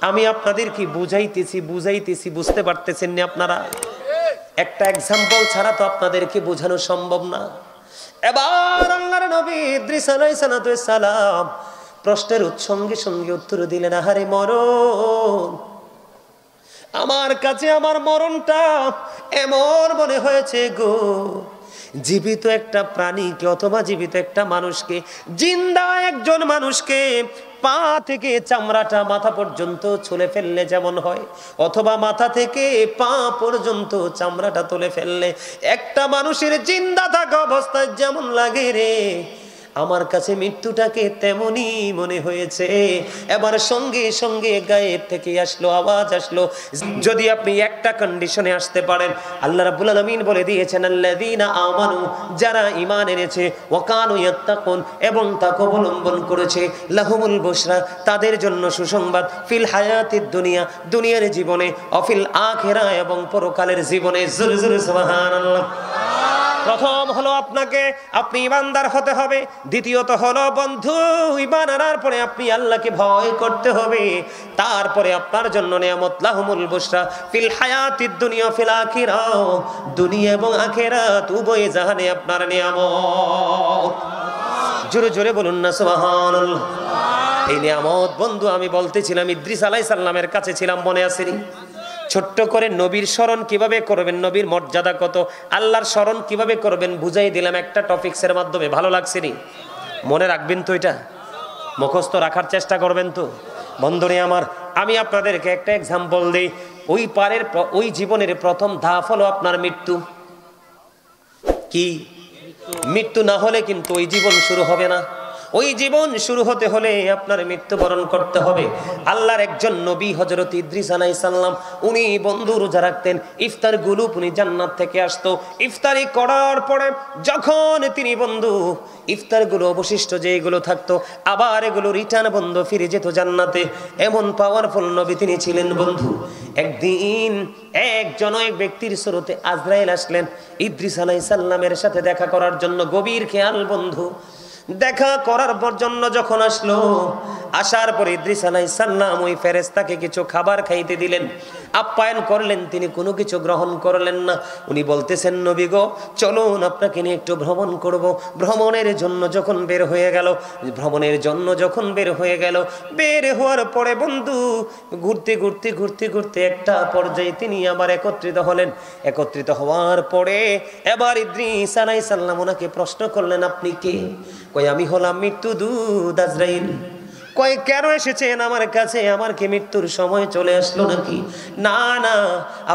আমি আপনাদেরকে বুঝাইতেছি বুঝতে পারতেছেন না আপনারা? একটা এক্সাম্পল ছাড়া তো আপনাদেরকে বোঝানো সম্ভব না। এবার আল্লাহর নবী ইদ্রিস আলাইহিস সালাম প্রশ্নের সঙ্গে সঙ্গে উত্তর দিলেন, আহারে মরণ, আমার কাছে আমার মরণটা এমন মনে হয়েছে গো, জীবিত একটা প্রাণীকে অথবা জীবিত একটা মানুষকে, জিন্দা একজন মানুষকে পা থেকে চামড়াটা মাথা পর্যন্ত ছুলে ফেললে যেমন হয়, অথবা মাথা থেকে পা পর্যন্ত চামড়াটা তুলে ফেললে একটা মানুষের জিন্দা থাকা অবস্থায় যেমন লাগে রে, আমার কাছে মৃত্যুটাকে তেমনই মনে হয়েছে। এবার সঙ্গে সঙ্গে গায়েব থেকে আসলো আওয়াজ আসলো, যদি আপনি একটা কন্ডিশনে আসতে পারেন, আল্লাহ রাব্বুল আলামিন বলে দিয়েছেন আল্লাযীনা আমানু, যারা ঈমান এনেছে, ওয়া কানু ইয়াত্তাকুন, এবং তাকওয়া অবলম্বন করেছে, লাহুমুল বুশরা, তাদের জন্য সুসংবাদ, ফিল হায়াতিদ দুনিয়া, দুনিয়ার জীবনে, অফিল আখিরা, এবং পরকালের জীবনে। জোরে জোরে সুবহানাল্লাহ। প্রথম হলো আপনি ইমানদার হতে হবে। দ্বিতীয়ত হলো বন্ধু, ইমান আনার পরে আপনি আল্লাহকে ভয় করতে হবে। তারপরে আপনার জন্য নিয়ামত, লাহুমুল বুশরা ফিল হায়াতিদ দুনিয়া ফিল আখিরা, দুনিয়া এবং আখিরাত উভয় জাহানে আপনার নিয়ামত। জোরে জোরে বলুন না সুবহানাল্লাহ। এই নিয়ামত বন্ধু আমি বলতেছিলাম ইদ্রিস আলাইহিস সালামের কাছে ছিলাম, মনে আছে? ছোট্ট করে নবীর স্মরণ কিভাবে করবেন, নবীর মর্যাদা কত, আল্লাহর স্মরণ কিভাবে করবেন বুঝাই দিলাম একটা টপিক্সের মাধ্যমে। ভালো লাগছে নি? মনে রাখবেন তো, এটা মুখস্থ রাখার চেষ্টা করবেন তো বন্ধুরে আমার। আমি আপনাদেরকে একটা এক্সাম্পল দিই। ওই জীবনের প্রথম ধাপ হলো আপনার মৃত্যু। কি? মৃত্যু না হলে কিন্তু ওই জীবন শুরু হবে না। ওই জীবন শুরু হতে হলে আপনার মৃত্যুবরণ করতে হবে। আল্লাহর একজন নবী হযরত ইদ্রিস আলাইহিস সালাম, উনি বন্ধু রোজা রাখতেন, ইফতার গুলো উনি জান্নাত থেকে আসতো। ইফতারি করার পরে যখন তিনি বন্ধু ইফতার গুলো অবশিষ্ট যেগুলো থাকতো, আবার এগুলো রিটার্ন বন্ধু ফিরে যেত জান্নাতে। এমন পাওয়ারফুল নবী তিনি ছিলেন বন্ধু। একদিন এক ব্যক্তির সুরতে আজরাইল আসলেন ইদ্রিস আলাইহিস সালামের সাথে দেখা করার জন্য। গভীর খেয়াল বন্ধু, দেখা করার জন্য যখন আসলো, আসার পর ইদ্রিস আলাইহিস সালাম ওই ফেরেশতাকে কিছু খাবার খাইতে দিলেন, আপ্যায়ন করলেন, তিনি কোনো কিছু গ্রহণ করলেন না। উনি বলতেছেন, নবী গো চলুন আপনাকে নিয়ে একটু ভ্রমণ করব। ভ্রমণের জন্য যখন বের হয়ে গেল, বের হওয়ার পরে বন্ধু ঘুরতে একটা পর্যায়ে তিনি আবার একত্রিত হলেন। একত্রিত হওয়ার পরে এবার ইদ্রিস আলাইহিস সালাম ওনাকে প্রশ্ন করলেন, আপনি কে? কই আমি হলাম মৃত্যুদূত আজরাইল। কই কেন এসেছেন আমার কাছে? আমার কি মৃত্যুর সময় চলে আসলো নাকি? না না,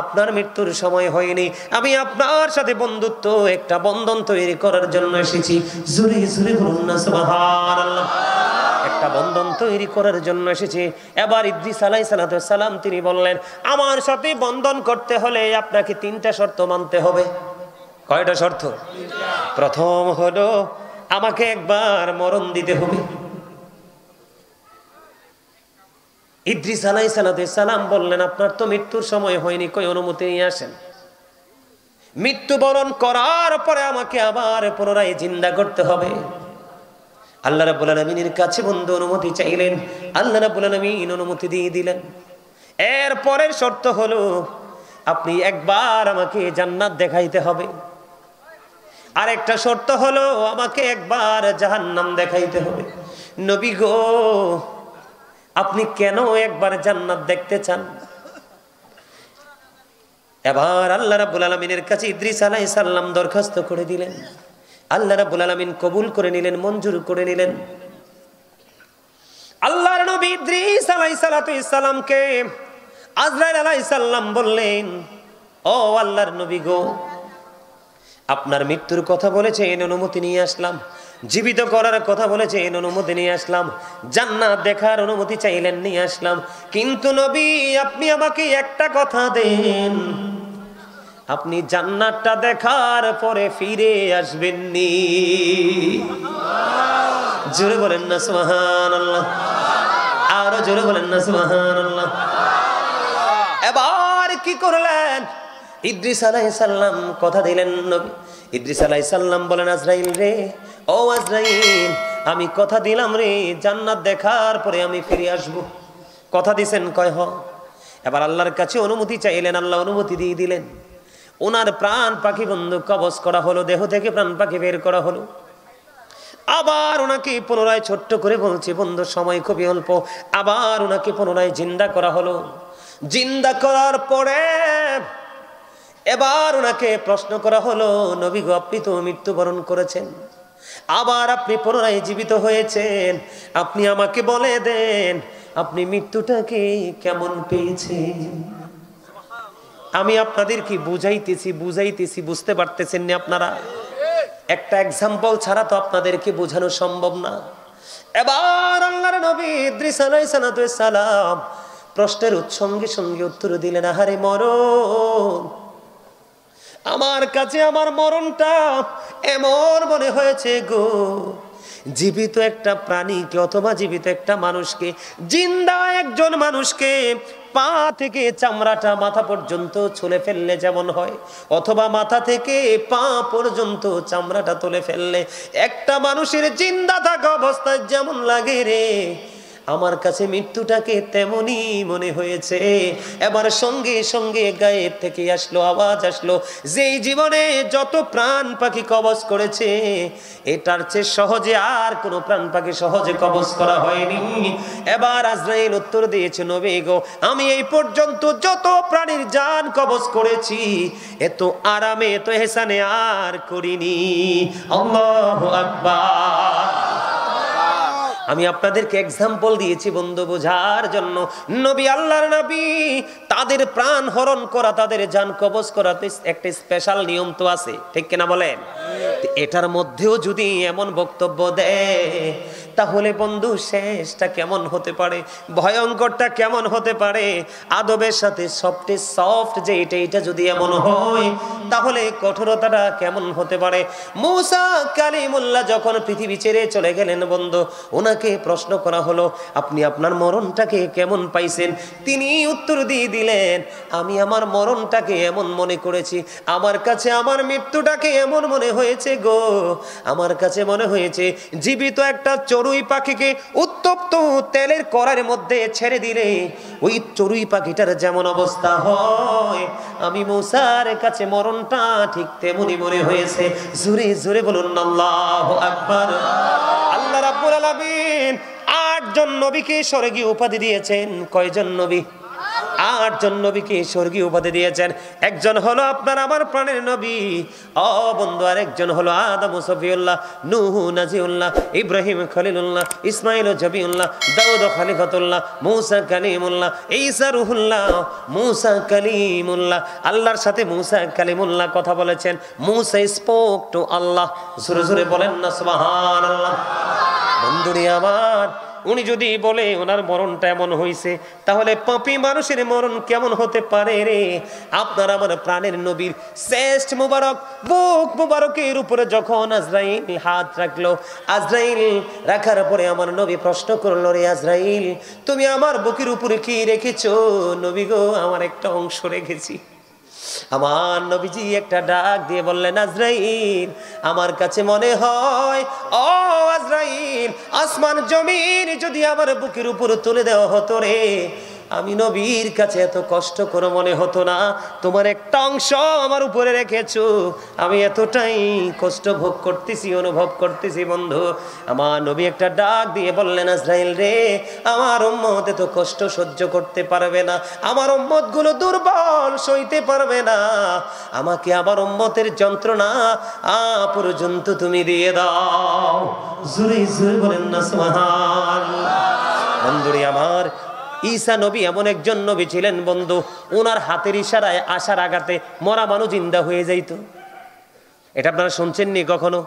আপনার মৃত্যুর সময় হয়নি, আমি আপনার সাথে বন্ধুত্ব একটা বন্ধন তৈরি করার জন্য এসেছি। জোরে জোরে বলুন না সুবহানাল্লাহ। একটা বন্ধন তৈরি করার জন্য এসেছি। এবার ইদ্রিস আলাইহিস সালাম তিনি বললেন, আমার সাথে বন্ধন করতে হলে আপনাকে 3টা শর্ত মানতে হবে। কয়টা শর্ত? প্রথম হলো আমাকে একবার মরণ দিতে হবে। ইদ্রিস আলাইহিস সালাম বললেন, আপনার তো মৃত্যুর সময় হয়নি, কই অনুমতি নিয়ে আসেন। মৃত্যুবরণ করার পরে আমাকে আবার পুনরায় জিন্দা করতে হবে। আল্লাহ রাব্বুল আলামিনের কাছে বন্ধু অনুমতি চাইলেন, আল্লাহ রাব্বুল আলামিন অনুমতি দিয়ে দিলেন। এর পরের শর্ত হলো আপনি একবার আমাকে জান্নাত দেখাইতে হবে। আরেকটা শর্ত হলো আমাকে একবার জাহান্নাম দেখাইতে হবে। নবী গো আপনি কেন একবার জান্নাত দেখতে চান? এবার আল্লাহ রাব্বুল আলামিনের কাছে ইদ্রিস আলাইহিস সালাম দরখাস্ত করে দিলেন। আল্লাহ রাব্বুল আলামিন কবুল করে নিলেন, মঞ্জুর করে নিলেন। আল্লাহর নবী ইদ্রিস আলাইহিস সালামকে আজরাইল আলাইহিস সালাম বললেন, ও আল্লাহর নবী গো, আপনার মৃত্যুর কথা বলেছে, এর অনুমতি নিয়ে আসলাম। জীবিত করার কথা বলেছে, এর অনুমতি নিয়ে আসলাম। জান্নাত দেখার অনুমতি চাইলেন, নিয়ে আসলাম। কিন্তু নবী আপনি আমাকে একটা কথা দেন, আপনি জান্নাতটা দেখার পরে ফিরে আসবেননি। জোরে বলেন না সুবহানাল্লাহ। আরো জোরে বলেন না সুবহানাল্লাহ। এবার কি করলেন? ইদ্রিস আলাইহিস সালাম কথা দিলেন নবী। ইদ্রিস আলাইহিস সালাম বলেন, আজরাইল রে, ও আজরাইল, আমি কথা দিলাম রে, জান্নাত দেখার পরে আমি ফিরে আসব। কথা দিছেন? কয় হ। এবার আল্লাহর কাছে অনুমতি চাইলেন, আল্লাহ অনুমতি দিয়ে দিলেন। ওনার প্রাণ পাখি বন্ধু কবজ করা হলো, দেহ থেকে প্রাণ পাখি বের করা হলো। আবার ওনাকে পুনরায় ছোট্ট করে বলছে বন্ধু, সময় খুবই অল্প। আবার ওনাকে পুনরায় জিন্দা করা হলো। জিন্দা করার পরে এবার ওনাকে প্রশ্ন করা হলো, নবী গো, আপনি তো মৃত্যুবরণ করেছেন, আবার আপনি পুনরায় জীবিত হয়েছেন, আপনি আমাকে বলে দেন আপনি মৃত্যুটাকে কেমন পেয়েছেন? আমি আপনাদেরকে বুঝাইতেছি, বুঝতে পারতেছেন না আপনারা? একটা এক্সাম্পল ছাড়া তো আপনাদেরকে বোঝানো সম্ভব না। এবার আল্লাহর নবী ইদ্রিস আলাইহিস সালাম প্রশ্নের সঙ্গে সঙ্গে উত্তর দিলেন, আহারে মরণ, আমার কাছে আমার মরণটা এমন মনে হয়েছে গো, জীবিত একটা প্রাণীকে অথবা জীবিত একটা মানুষকে, জিন্দা একজন মানুষকে পা থেকে চামড়াটা মাথা পর্যন্ত ছুলে ফেললে যেমন হয়, অথবা মাথা থেকে পা পর্যন্ত চামড়াটা তুলে ফেললে একটা মানুষের জিন্দা থাকা অবস্থায় যেমন লাগে রে, আমার কাছে মৃত্যুটাকে তেমনই মনে হয়েছে। এবার সঙ্গে সঙ্গে গায়েব থেকে আসলো আওয়াজ, আসলো যেই জীবনে যত প্রাণ পাখি কবজ করেছে এটার চেয়ে সহজে আর কোনো প্রাণ পাখি সহজে কবজ করা হয়নি। এবার আজরাইল উত্তর দিয়েছে, নবী গো, আমি এই পর্যন্ত যত প্রাণীর জান কবজ করেছি এত আরামে এত এহসানে আর করিনি। আল্লাহু আকবার। আমি আপনাদেরকে এক্সাম্পল দিয়েছি বন্ধু বোঝার জন্য। নবী, আল্লাহর নবী, তাদের প্রাণ হরণ করা, তাদের জান কবজ করা একটা স্পেশাল নিয়ম তো আছে, ঠিক কিনা বলেন? এটার মধ্যেও যদি এমন বক্তব্য দেয় তাহলে বন্ধু শেষটা কেমন হতে পারে, ভয়ঙ্করটা কেমন হতে পারে? আদবের সাথে সফট যে এটা যদি এমন হয় তাহলে কঠোরতাটা কেমন হতে পারে? মূসা কালিমুল্লাহ যখন পৃথিবী ছেড়ে চলে গেলেন বন্ধু, ওনাকে প্রশ্ন করা হলো, আপনি আপনার মরণটাকে কেমন পাইছেন? তিনি উত্তর দিয়ে দিলেন, আমি আমার মরণটাকে এমন মনে করেছি, আমার কাছে আমার মৃত্যুটাকে এমন মনে হয়েছে গো, আমার কাছে মনে হয়েছে জীবিত একটা চড়ুই পাখিকে উত্তপ্ত তেলের কড়াইয়ের মধ্যে ছেড়ে দিলে ওই চড়ুই পাখিটার যেমন অবস্থা হয়, আমি মূসার কাছে মরণটা ঠিক তেমনই মনে হয়েছে। জোরে জোরে বলুন আল্লাহু আকবার। আল্লাহ রাব্বুল আলামিন 8 জন নবীকে স্বর্গীয় উপাধি দিয়েছেন। কয়জন নবী? 8 জন নবীকে স্বর্গীয় উপাধি দিয়েছেন। একজন হলো আপনার আমার প্রাণের নবী ও বন্ধু, আর একজন হলো আদম সফিউল্লাহ, নূহ নাজিউল্লাহ, ইব্রাহিম খলিলুল্লাহ, ইসমাইল জবিউল্লাহ, দাউদ খলিফাতুল্লাহ, মূসা কালিমুল্লাহ, ঈসা রুহুল্লাহ, মূসা কালিমুল্লাহ। আল্লাহর সাথে মূসা কালিমুল্লাহ কথা বলেছেন। মূসা স্পোক টু আল্লাহ। জোরে জোরে বলেন না সুবহানাল্লাহ। বন্ধুরে আমার, উনি যদি বলে ওনার মরণটা এমন হয়েছে, তাহলে পাপী মানুষের মরণ কেমন হতে পারে রে? আপনার আমার প্রাণের নবীর শ্রেষ্ঠ মুবারক বুক মুবারকের উপরে যখন আজরাইল হাত রাখলো, আজরাইল রাখার পরে আমার নবী প্রশ্ন করলো, রে আজরাইল, তুমি আমার বুকের উপরে কি রেখেছো? নবী গো, আমার একটা অংশ রেখেছি। আমার নবীজি একটা ডাক দিয়ে বললেন, আজরাইল, আমার কাছে মনে হয় ও আজরাইল, আসমান জমিন যদি আমার বুকের উপর তুলে দেওয়া হতো রে, আমি নবীর কাছে এত কষ্ট করে মনে হতো না। তোমার একটা অংশ আমার উপরে রেখেছো, আমি এতটাই কষ্ট ভোগ করতেছি, অনুভব করতেছি। বন্ধু আমার নবী একটা ডাক দিয়ে বললেন, আজরাইল রে, আমার উম্মত এত কষ্ট সহ্য করতে পারবে না, আমার উম্মত গুলো দুর্বল, সইতে পারবে না, আমাকে আমার উম্মতের যন্ত্রণা পর্যন্ত তুমি দিয়ে দাও। জোরে জোরে বলেন না সুবহানাল্লাহ। বন্ধুরে আমার, ঈসা নবী এমন একজন নবী ছিলেন বন্ধু, ওনার হাতের ইশারায় আশার আঘাতে মরা মানুষ জিন্দা হয়ে যাইত। এটা আপনারা শুনছেননি কখনো?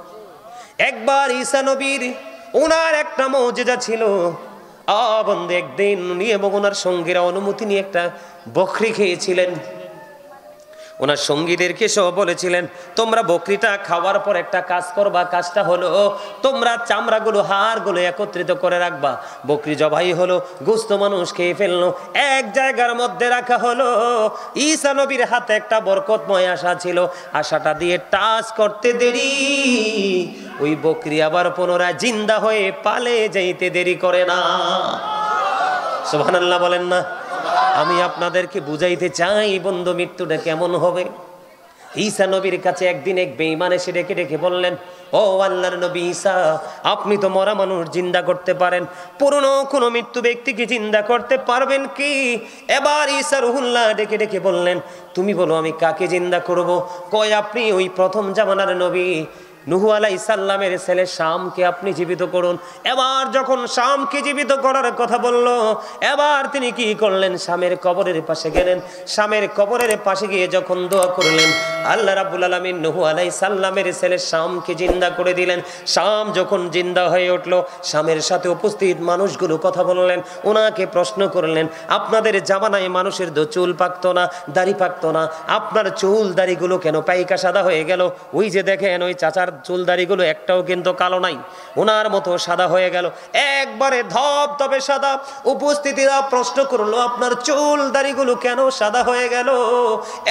একবার ঈসা নবীর ওনার একটা মুজিজা ছিল। বন্ধু, একদিন উনি এবং ওনার সঙ্গীরা অনুমতি নিয়ে একটা বকরি খেয়েছিলেন। ওনার সঙ্গীদেরকে সহ বলেছিলেন, তোমরা বকরিটা খাওয়ার পর একটা কাজ করবা, কাজটা হলো তোমরা চামড়াগুলো, হাড়গুলো একত্রিত করে রাখবা। বকরি জবাই হলো, গোস্ত মানুষ খেয়ে ফেললো, এক জায়গার মধ্যে রাখা হলো। ঈসা নবীর হাতে একটা বরকতময় আশা ছিল, আশাটা দিয়ে টাচ করতে দেরি, ওই বকরি আবার পুনরায় জিন্দা হয়ে পালে যাইতে দেরি করে না। সুবহানাল্লাহ বলেন না। আমি আপনাদেরকে বুঝাইতে চাই বন্ধু, মৃত্যুটা কেমন হবে। ঈসা নবীর কাছে একদিন এক বেঈমান এসে ডেকে ডেকে বললেন, ও আল্লাহর নবী ঈসা, আপনি তো মরা মানুষ জিন্দা করতে পারেন, পুরনো কোনো মৃত্যু ব্যক্তিকে জিন্দা করতে পারবেন কি? এবার ঈসা রুহুল্লাহ ডেকে ডেকে বললেন, তুমি বলো আমি কাকে জিন্দা করব? কয় আপনি ওই প্রথম জামানার নবী নূহ আলাইহিস সালামের ছেলে শামকে আপনি জীবিত করুন। এবার যখন শামকে জীবিত করার কথা বলল, এবার তিনি কি করলেন? শামের কবরের পাশে গেলেন। শামের কবরের পাশে গিয়ে যখন দোয়া করলেন, আল্লাহ রাব্বুল আলামিন নূহ আলাইহিস সালামের ছেলে শামকে জিন্দা করে দিলেন। শাম যখন জিন্দা হয়ে উঠল, শামের সাথে উপস্থিত মানুষগুলো কথা বললেন, ওনাকে প্রশ্ন করলেন, আপনাদের জামানায় মানুষের তো চুল পাকতো না, দাড়ি পাকতো না, আপনার চুল দাড়িগুলো কেন পাইকা সাদা হয়ে গেল? ওই যে দেখেন ওই চাচার চুলদাড়িগুলো একটাও কিন্তু কালো নাই, ওনার মতো সাদা হয়ে গেল, একবারে ধবধবে সাদা। উপস্থিতিরা প্রশ্ন করলো, আপনার চুলদাড়িগুলো কেন সাদা হয়ে গেল?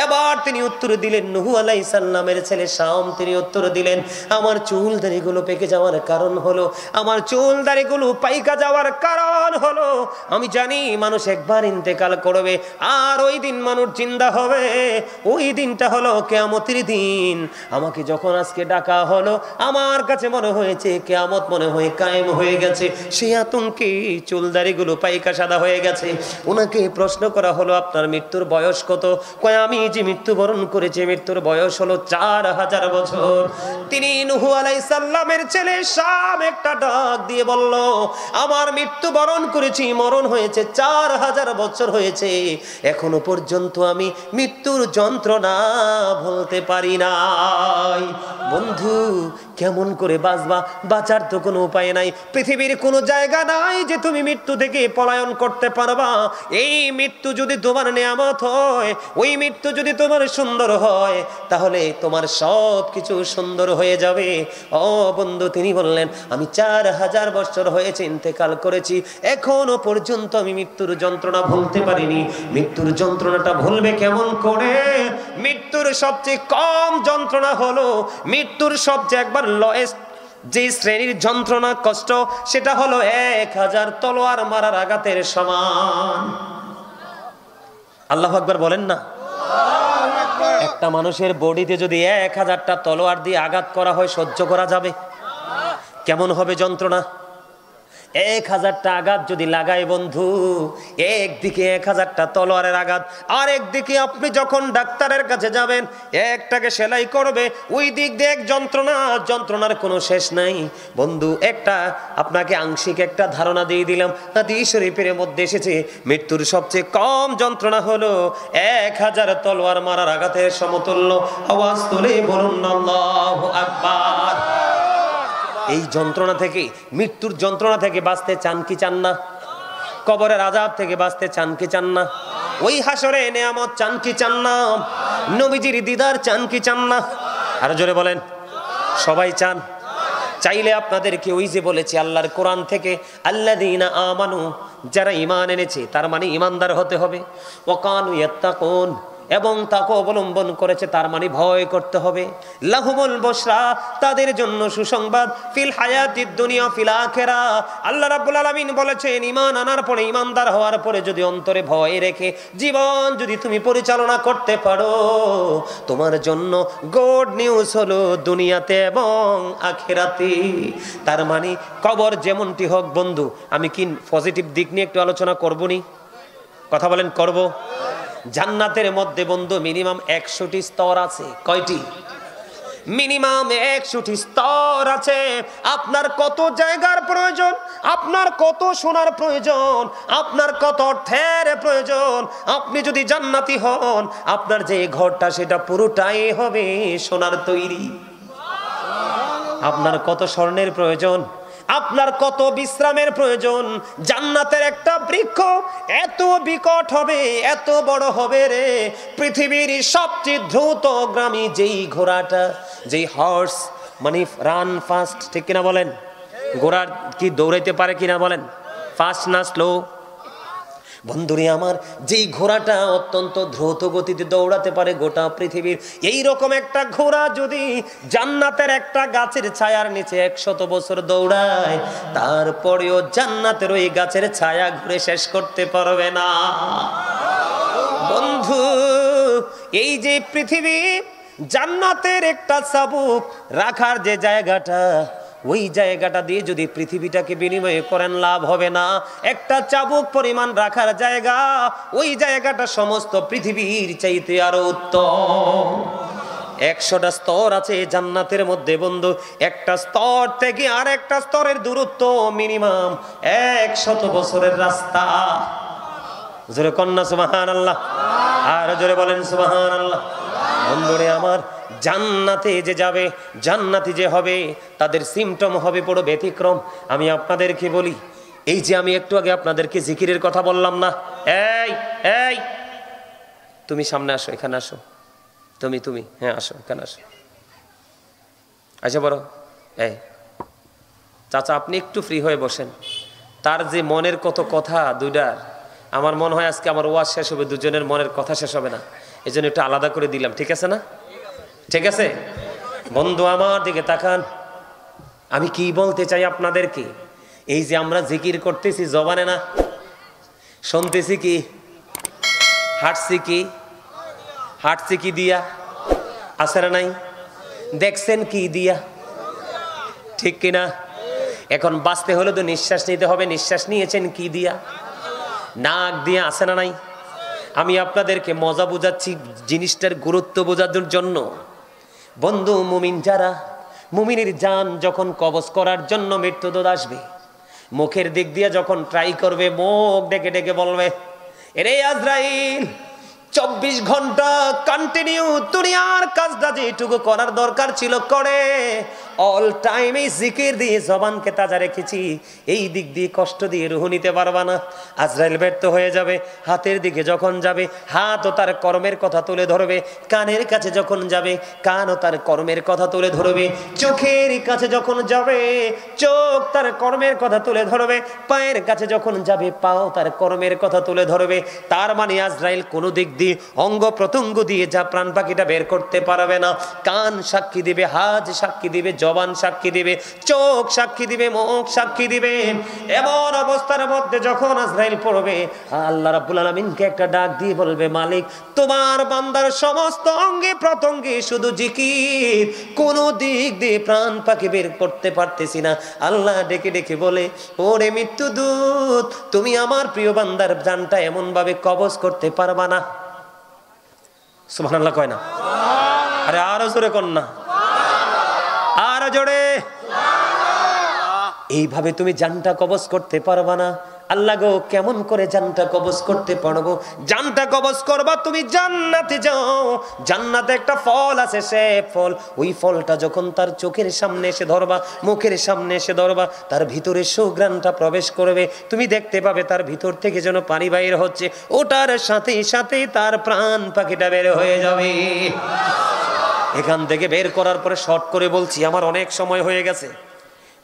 এবার তিনি উত্তর দিলেন, নূহ আলাইহিস সালামের ছেলে শাম তিনি উত্তর দিলেন, আমার চুলদাড়িগুলো পেকে যাওয়ার কারণ হলো, আমার চুলদাড়িগুলো পাইকা যাওয়ার কারণ হলো, আমি জানি মানুষ একবার ইন্তেকাল করবে আর ওই দিন মানুষ জিন্দা হবে, ওই দিনটা হলো কিয়ামতের দিন। আমাকে যখন আজকে ডাকা হলো, আমার কাছে মনে হয়েছে কিয়ামত মনে হয় কায়েম হয়ে গেছে, সেই আতঙ্কে চুলদাড়িগুলো পাইকা সাদা হয়ে গেছে। ওনাকে প্রশ্ন করা হলো, আপনার মৃত্যুর বয়স কত? কয় আমি যে মৃত্যুবরণ করেছি মৃত্যুর বয়স হলো 4000 বছর। তিনি নূহ আলাইহিস সালামের ছেলে শাম একটা ডাক দিয়ে বলল, আমার মৃত্যুবরণ করেছি, মরণ হয়েছে 4000 বছর হয়েছে, এখনো পর্যন্ত আমি মৃত্যুর যন্ত্রণা ভুলতে পারি নাই। বন্ধু, কেমন করে বাঁচবা? বাঁচার তো কোনো উপায় নাই, পৃথিবীর কোনো জায়গা নাই যে তুমি মৃত্যু থেকে পলায়ন করতে পারবা। এই মৃত্যু যদি তোমার নেয়ামত হয়, ওই মৃত্যু যদি তোমার সুন্দর হয়, তাহলে তোমার সব কিছু সুন্দর হয়ে যাবে। ও বন্ধু, তিনি বললেন, আমি 4000 বছর হয়েছে ইন্তেকাল করেছি, এখনো পর্যন্ত আমি মৃত্যুর যন্ত্রণা ভুলতে পারিনি। মৃত্যুর যন্ত্রণাটা ভুলবে কেমন করে? মৃত্যুর সবচেয়ে কম যন্ত্রণা হলো, মৃত্যুর সবচেয়ে একবার লয়েস্ট যে শ্রেণীর যন্ত্রণা কষ্ট, সেটা হলো 1000 তলোয়ার মারার আঘাতের সমান। আল্লাহু আকবার বলেন না। একটা মানুষের বডিতে যদি 1000টা তলোয়ার দিয়ে আঘাত করা হয়, সহ্য করা যাবে? কেমন হবে যন্ত্রণা? 1000টা আঘাত যদি লাগায় বন্ধু, একদিকে 1000টা তলোয়ারের আঘাত, আর একদিকে আপনি যখন ডাক্তারের কাছে যাবেন, একটাকে সেলাই করবে, ওই দিক দিয়ে এক যন্ত্রণা, যন্ত্রণার কোনো শেষ নাই বন্ধু। একটা আপনাকে আংশিক একটা ধারণা দিয়ে দিলাম, হাদিস শরীফের মধ্যে এসেছে মৃত্যুর সবচেয়ে কম যন্ত্রণা হলো 1000 তলোয়ার মারার আঘাতের সমতুল্য। আওয়াজ তুলে বলুন আল্লাহু আকবার। এই যন্ত্রণা থেকে, মৃত্যুর যন্ত্রণা থেকে বাঁচতে চান কি চান না? কবরের আযাব থেকে বাঁচতে চান কি চান না? ওই হাসরে নেয়ামত চান কি চান না? নবীজির দিদার চান কি চান না? আরো জোরে বলেন। সবাই চান। চাইলে আপনাদেরকে ওই যে বলেছি আল্লাহর কোরআন থেকে, আল্লাযীনা আমানু, যারা ঈমান এনেছে, তার মানে ঈমানদার হতে হবে, ওয়া কানু ইয়াত্তাকুন, এবং তাকে অবলম্বন করেছে, তার মানে ভয় করতে হবে। লাহুমুল বুশরা, তাদের জন্য সুসংবাদ, ফিল হায়াতিদ দুনিয়া ফিল আখিরাহ। আল্লাহ রাব্বুল আলামিন বলেছেন, ঈমান আনার পরে, ঈমানদার হওয়ার পরে যদি অন্তরে ভয় রেখে জীবন যদি তুমি পরিচালনা করতে পারো, তোমার জন্য গুড নিউজ হলো দুনিয়াতে এবং আখিরাতে। তার মানে কবর যেমনটি হোক বন্ধু, আমি কি পজিটিভ দিক নিয়ে একটু আলোচনা করবনি? কথা বলেন, করব? জান্নাতের মধ্যে বন্ধু মিনিমাম 100টি স্তর আছে। কয়টি? মিনিমাম 100টি স্তর আছে। আপনার কত জায়গার প্রয়োজন, আপনার কত সোনার প্রয়োজন, আপনার কত অর্থের প্রয়োজন, আপনি যদি জান্নাতি হন, আপনার যে ঘরটা সেটা পুরোটাই হবে সোনার তৈরি। আপনার কত স্বর্ণের প্রয়োজন, আপনার কত বিশ্রামের প্রয়োজন। জান্নাতের একটা বৃক্ষ এত বিকট হবে, এত বড় হবে রে, পৃথিবীর সবচেয়ে দ্রুতগামী যেই ঘোড়াটা, যেই হর্স মানে রান ফাস্ট, ঠিক কিনা বলেন? ঘোড়া কি দৌড়াইতে পারে কিনা বলেন? ফাস্ট না স্লো? বন্ধুরে আমার, যেই ঘোড়াটা অত্যন্ত দ্রুত গতিতে দৌড়াতে পারে গোটা পৃথিবীর, এই রকম একটা ঘোড়া যদি জান্নাতের একটা গাছের ছায়ার নিচে 100 বছর দৌড়ায়, তারপরেও জান্নাতের ওই গাছের ছায়া ঘুরে শেষ করতে পারবে না। বন্ধু, এই যে পৃথিবী, জান্নাতের একটা চাবুক রাখার যে জায়গাটা, ওই জায়গাটা দিয়ে যদি পৃথিবীটাকে বিনিময় করেন লাভ হবে না। একটা চাবুক পরিমাণ রাখার জায়গা, ওই জায়গাটা সমস্ত পৃথিবীর চাইতে আরো উত্তম। 100টা স্তর আছে জান্নাতের মধ্যে বন্ধু, একটা স্তর থেকে আর একটা স্তরের দূরত্ব মিনিমাম 100 বছরের রাস্তা। জোরে কন্যা সুবহানাল্লাহ, আর জোরে বলেন সুবহানাল্লাহ। বন্ধুরে আমার, জান্নাতে যে যাবে, জান্নাতি যে হবে, তাদের সিমটম হবে বড় ব্যতিক্রম। আমি আপনাদেরকে বলি, এই যে আমি একটু আগে আপনাদেরকে জিকিরের কথা বললাম না, এই এই তুমি সামনে আসো, এখানে আসো, তুমি হ্যাঁ আসো, এখানে আসো, আচ্ছা বড় এই চাচা আপনি একটু ফ্রি হয়ে বসেন। তার যে মনের কত কথা দুইটার, আমার মনে হয় আজকে আমার ওয়াজ শেষ হবে, দুজনের মনের কথা শেষ হবে না, এই জন্য একটু আলাদা করে দিলাম। ঠিক আছে না? ঠিক আছে বন্ধু, আমার দিকে তাকান। আমি কি বলতে চাই আপনাদেরকে, এই যে আমরা জিকির করতেছি জবানে না, শুনতেছি কি, হাঁটছি কি দিয়া, আছে না নাই, দেখছেন কি দিয়া, ঠিক কিনা? এখন বাঁচতে হলে তো নিঃশ্বাস নিতে হবে, নিঃশ্বাস নিয়েছেন কি দিয়া, নাক দিয়া, আছে না নাই? আমি আপনাদেরকে মজা বোঝাচ্ছি জিনিসটার গুরুত্ব বোঝানোর জন্য। বন্ধু, মুমিন যারা, মুমিনের জান যখন কবজ করার জন্য মৃত্যুদূত আসবে, মুখের দিক দিয়ে যখন ট্রাই করবে, মুখ ডেকে ডেকে বলবে, এরে আজরাইল 24 ঘন্টা কন্টিনিউ দুনিয়ার কাজটা যেটুকু করার দরকার ছিল করে, অল টাইম এই জিকির দিয়ে জবানকে তাজা রেখেছি, এই দিক দিয়ে কষ্ট দিয়ে রুহ নিতে পারবা না। আজরাইল ব্যর্থ হয়ে যাবে, হাতের দিকে যখন যাবে হাতও তার কর্মের কথা তুলে ধরবে, কানের কাছে যখন যাবে কানও তার কর্মের কথা তুলে ধরবে, চোখের কাছে যখন যাবে চোখ তার কর্মের কথা তুলে ধরবে, পায়ের কাছে যখন যাবে পাও তার কর্মের কথা তুলে ধরবে। তার মানে আজরাইল কোনো দিক দিয়ে অঙ্গ প্রত্যঙ্গ দিয়ে যা প্রাণ পাখিটা বের করতে পারবে না। কান সাক্ষী দিবে, হাত সাক্ষী দিবে, জবান সাক্ষী দিবে, চোখ সাক্ষী দিবে, মুখ সাক্ষী দিবে। এমন অবস্থার মধ্যে যখন আজরাইল পড়বে, আল্লাহ রাব্বুল আলামিনকে একটা ডাক দিয়ে বলবে, মালিক তোমার বান্দার সমস্ত অঙ্গে প্রত্যঙ্গে শুধু জিকির, কোন দিক দিয়ে প্রাণ পাখি বের করতে পারতেছি না। আল্লাহ ডেকে ডেকে বলে, ওরে মৃত্যুদূত, তুমি আমার প্রিয় বান্দার জানটা এমন ভাবে কবজ করতে পারবা না। সুবহানাল্লাহ কয় না? আরে আরো জোরে কর না, আরো জোরে। এইভাবে তুমি জানটা কবজ করতে পারবা না। আল্লাহ গো, কেমন করে জানটা কবজ করতে পারবো? জানটা কবজ করবা তুমি জান্নাতে যাও, জান্নাতে একটা ফল আছে, সে ফল, ওই ফলটা যখন তার চোখের সামনে এসে ধরবা, মুখের সামনে এসে ধরবা, তার ভিতরে সুঘ্রাণটা প্রবেশ করবে, তুমি দেখতে পাবে তার ভিতর থেকে যেন পানি বাইর হচ্ছে, ওটার সাথে সাথে তার প্রাণ পাখিটা বের হয়ে যাবে। এখান থেকে বের করার পরে শর্ট করে বলছি, আমার অনেক সময় হয়ে গেছে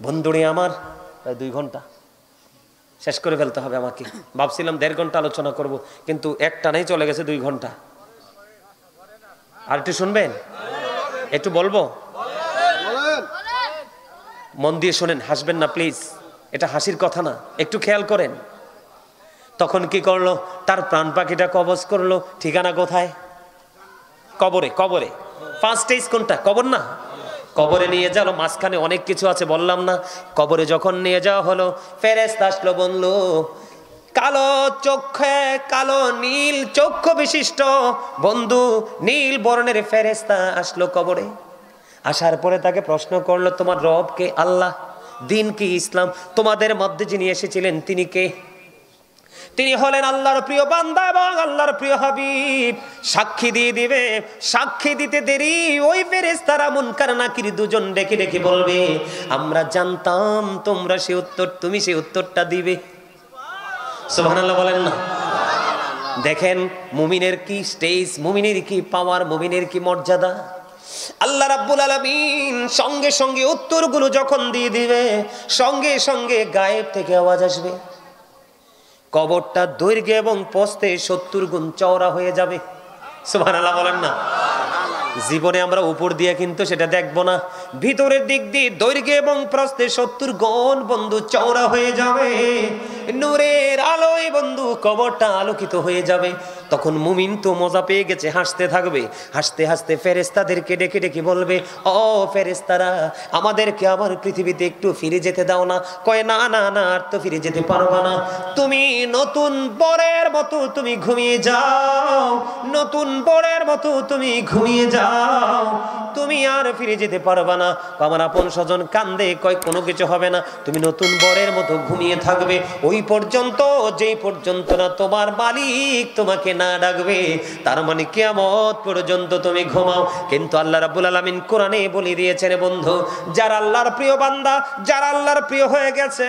বন্ধুরে আমার, প্রায় 2 ঘন্টা শেষ করে ফেলতে হবে আমাকে। ভাবছিলাম 1.5 ঘন্টা আলোচনা করব, কিন্তু একটানেই চলে গেছে 2 ঘন্টা। আর একটু শুনবেন, একটু বলবো, মন দিয়ে শোনেন, হাসবেন না প্লিজ, এটা হাসির কথা না, একটু খেয়াল করেন। তখন কি করলো, তার প্রাণ পাখিটা কবজ করলো, ঠিকানা কোথায়? কবরে। কবরে ফার্স্ট স্টেজ কোনটা? কবর না? কবরে নিয়ে যাওয়া, মাঝখানে অনেক কিছু আছে বললাম না। কবরে যখন নিয়ে যাওয়া হলো, ফেরেশতা আসলো, বললো, কালো চোখে, কালো নীল চক্ষু বিশিষ্ট বন্ধু, নীল বর্ণের ফেরেশতা আসলো কবরে। আসার পরে তাকে প্রশ্ন করলো, তোমার রব কে? আল্লাহ। দিন কি? ইসলাম। তোমাদের মধ্যে যিনি এসেছিলেন তিনি কে? তিনি হলেন আল্লাহর প্রিয় বান্দা এবং আল্লাহর প্রিয় হাবিব। সাক্ষী দিয়ে দিবে। সাক্ষী দিতে দেরি ওই ফেরেশতারা মুনকার নাকির দুজন ডেকে ডেকে বলবে, আমরা জানতাম তোমরা সে উত্তর, তুমি সেই উত্তরটা দিবে। সুবহানাল্লাহ বলেন না? দেখেন মুমিনের কি স্টেজ, মুমিনের কি পাওয়ার, মুমিনের কি মর্যাদা। আল্লাহ রাব্বুল আলামিন সঙ্গে সঙ্গে উত্তরগুলো যখন দিয়ে দিবে, সঙ্গে সঙ্গে গায়েব থেকে আওয়াজ আসবে, কবরটা দৈর্ঘ্য এবং প্রস্থে 70 গুণ চওড়া হয়ে যাবে। সুবহানাল্লাহ বলেন না। জীবনে আমরা উপর দিয়ে কিন্তু সেটা দেখবো না, ভিতরের দিক দিয়ে দৈর্ঘ্য এবং প্রস্থে 70 গুণ বন্ধু চওড়া হয়ে যাবে। নূরের আলোয় বন্ধু কবরটা আলোকিত হয়ে যাবে। তখন মুমিন তো মজা পেয়ে গেছে, হাসতে থাকবে। হাসতে হাসতে ফেরেশতাদেরকে ডেকে ডেকে বলবে, ও ফেরেশতারা, আমাদেরকে আবার পৃথিবীতে একটু ফিরে যেতে দাও না। কয় না না না, আর তো ফিরে যেতে পারবা না। তুমি নতুন বরের মতো তুমি ঘুমিয়ে যাও, নতুন বরের মতো তুমি ঘুমিয়ে যাও, তুমি আর ফিরে যেতে পারবা না। আমার আপন স্বজন কান্দে, কয় কোনো কিছু হবে না, তুমি নতুন বরের মতো ঘুমিয়ে থাকবে ওই পর্যন্ত, যেই পর্যন্ত না তোমার মালিক তোমাকে না ডাকবে। তার মানে কিয়ামত পর্যন্ত তুমি ঘুমাও। কিন্তু আল্লাহ রাব্বুল আলামিন কোরআনে বলে দিয়েছেন বন্ধু, যারা আল্লাহর প্রিয় বান্দা, যারা আল্লাহর প্রিয় হয়ে গেছে,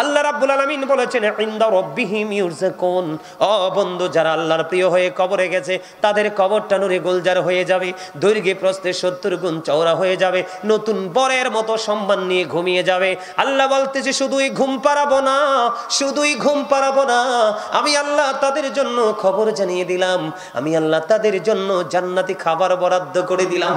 আল্লাহ রাব্বুল আলামিন বলেছেন ইনদা রাব্বিহিম ইউরযাকুন। ও বন্ধু, যারা আল্লাহর প্রিয় হয়ে কবরে গেছে, তাদের কবরটা নূরে গুলজার হয়ে যাবে, দৈর্ঘ্যে প্রস্থে 70 গুণ চওড়া হয়ে যাবে, নতুন বরের মতো সম্মান নিয়ে ঘুমিয়ে যাবে। আল্লাহ বলতেছে শুধুই ঘুম পাড়াবো না, শুধুই ঘুম পাড়াবো না, আমি আল্লাহ তাদের জন্য খবর জানিয়ে দিলাম, আমি আল্লাহ তাদের জন্য জান্নাতি খাবার বরাদ্দ করে দিলাম।